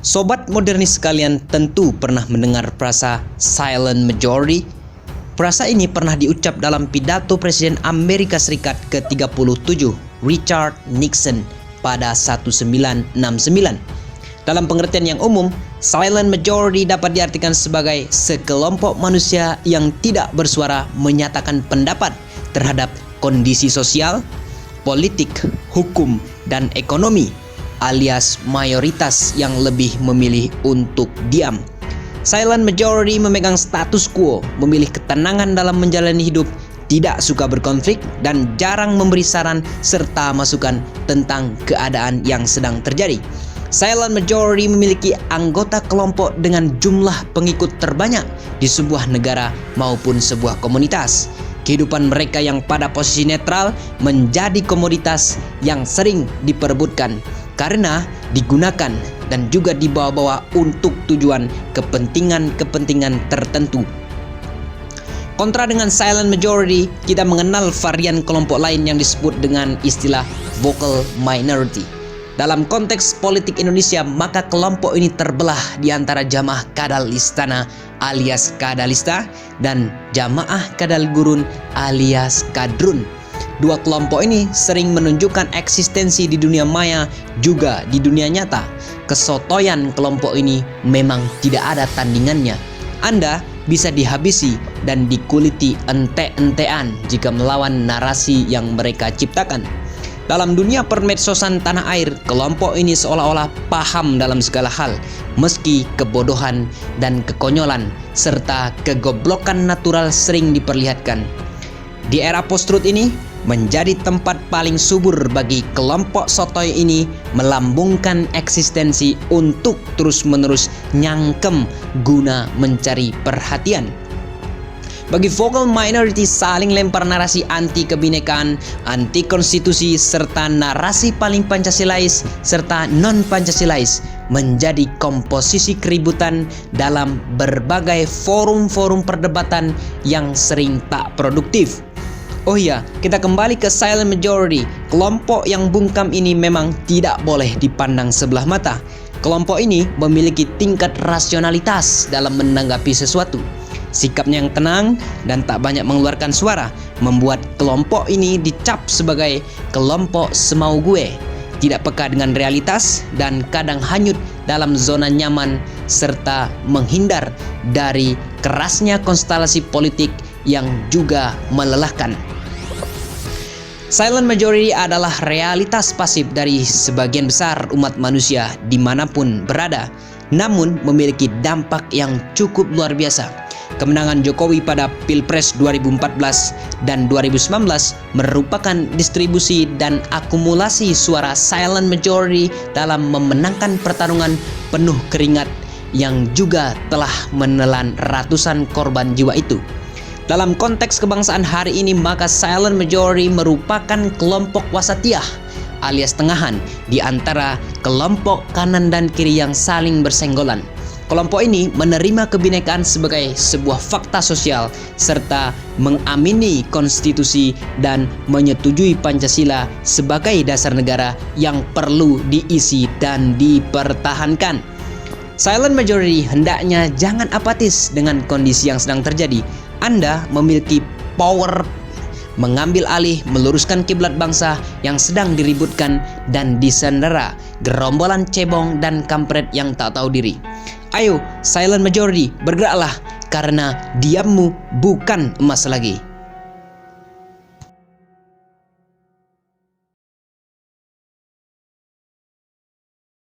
Sobat modernis sekalian tentu pernah mendengar frasa silent majority. Frasa ini pernah diucap dalam pidato Presiden Amerika Serikat ke-37 Richard Nixon pada 1969. Dalam pengertian yang umum, silent majority dapat diartikan sebagai sekelompok manusia yang tidak bersuara menyatakan pendapat terhadap kondisi sosial, politik, hukum, dan ekonomi, alias mayoritas yang lebih memilih untuk diam. Silent majority memegang status quo, memilih ketenangan dalam menjalani hidup, tidak suka berkonflik, dan jarang memberi saran serta masukan tentang keadaan yang sedang terjadi. Silent majority memiliki anggota kelompok dengan jumlah pengikut terbanyak di sebuah negara maupun sebuah komunitas. Kehidupan mereka yang pada posisi netral menjadi komoditas yang sering diperebutkan karena digunakan dan juga dibawa-bawa untuk tujuan kepentingan-kepentingan tertentu. Kontra dengan silent majority, kita mengenal varian kelompok lain yang disebut dengan istilah vocal minority. Dalam konteks politik Indonesia, maka kelompok ini terbelah di antara jamaah kadal istana alias kadalista dan jamaah kadal gurun alias kadrun. Dua kelompok ini sering menunjukkan eksistensi di dunia maya juga di dunia nyata. Kesotoyan kelompok ini memang tidak ada tandingannya. Anda bisa dihabisi dan dikuliti ente-entean jika melawan narasi yang mereka ciptakan. Dalam dunia permedsosan tanah air, kelompok ini seolah-olah paham dalam segala hal, meski kebodohan dan kekonyolan serta kegoblokan natural sering diperlihatkan. Di era post-truth ini, menjadi tempat paling subur bagi kelompok sotoy ini melambungkan eksistensi untuk terus-menerus nyangkem guna mencari perhatian. Bagi vocal minority, saling lempar narasi anti kebinekaan, anti konstitusi, serta narasi paling Pancasilais serta non-Pancasilais menjadi komposisi keributan dalam berbagai forum-forum perdebatan yang sering tak produktif. Oh iya, kita kembali ke silent majority. Kelompok yang bungkam ini memang tidak boleh dipandang sebelah mata. Kelompok ini memiliki tingkat rasionalitas dalam menanggapi sesuatu. Sikapnya yang tenang dan tak banyak mengeluarkan suara membuat kelompok ini dicap sebagai kelompok semau gue, tidak peka dengan realitas dan kadang hanyut dalam zona nyaman serta menghindar dari kerasnya konstelasi politik yang juga melelahkan. Silent majority adalah realitas pasif dari sebagian besar umat manusia dimanapun berada, namun memiliki dampak yang cukup luar biasa. Kemenangan Jokowi pada Pilpres 2014 dan 2019 merupakan distribusi dan akumulasi suara silent majority dalam memenangkan pertarungan penuh keringat yang juga telah menelan ratusan korban jiwa itu. Dalam konteks kebangsaan hari ini, maka silent majority merupakan kelompok wasatiyah alias tengahan di antara kelompok kanan dan kiri yang saling bersenggolan. Kelompok ini menerima kebinekaan sebagai sebuah fakta sosial serta mengamini konstitusi dan menyetujui Pancasila sebagai dasar negara yang perlu diisi dan dipertahankan. Silent majority hendaknya jangan apatis dengan kondisi yang sedang terjadi. Anda memiliki power mengambil alih, meluruskan kiblat bangsa yang sedang diributkan dan disandera gerombolan cebong dan kampret yang tak tahu diri. Ayo, silent majority, bergeraklah karena diammu bukan emas lagi.